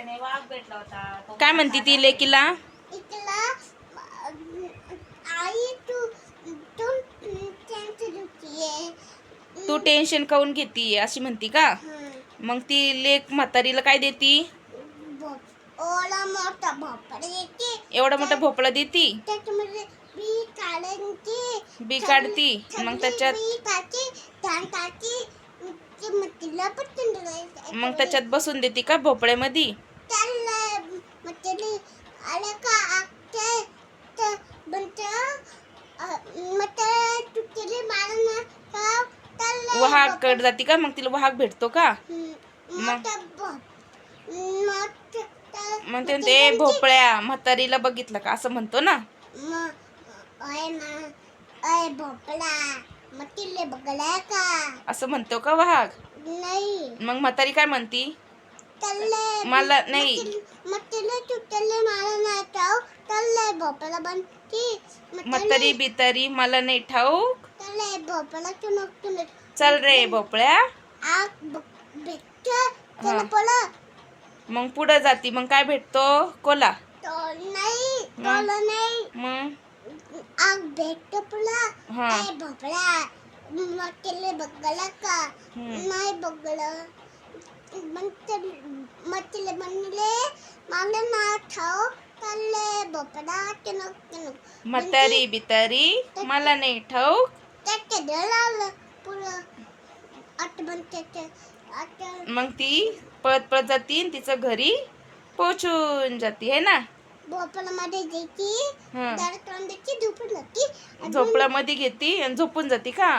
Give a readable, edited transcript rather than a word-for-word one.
त्याने वाघ भेटला होता तो काय म्हणती ती लेकीला? आई तू टेन्शन घेतीये. तू टेन्शन काऊन घेती अशी म्हणती का? मग ती लेक म्हातारीला काय देती? ओला मोठा भोपळा देते. एवढा मोठा भोपळा देती? त्याच्यामध्ये बी काढायची. बी काढती मग त्याच्यात मग त्याच्यात बसून देती का भोपळ्यामध्ये? वाघ कड जाती का? मग तिला वाघ भेटतो का? मग ते म्हणते भोपळ्या म्हातारीला बघितलं का असं म्हणतो ना. भोपळा मग तिला बघलाय का असं म्हणतो का वाघ? नाही. मग म्हातारी काय म्हणती? मला नाही. भोपळा बनती. म्हातारी बितारी मला नाही ठाऊक. भोपळा चल रे भोपळ्या. भेटत. मग पुढे जाती मग काय भेटतो? कोला नाही. मग आग भेटतो तुला. हा. भोपळा मग तिला बघला का? नाही बघलं. मग तिला म्हणले मला ना ठाऊ. म्हातारी बितारी मला नाही ठाऊक. मग ती पळत पळत जाती आणि तिचं घरी पोचून जाती है ना. भोपळामध्ये जायची. हं. झोपून जाती. झोपड्यामध्ये घेती आणि झोपून जाती का?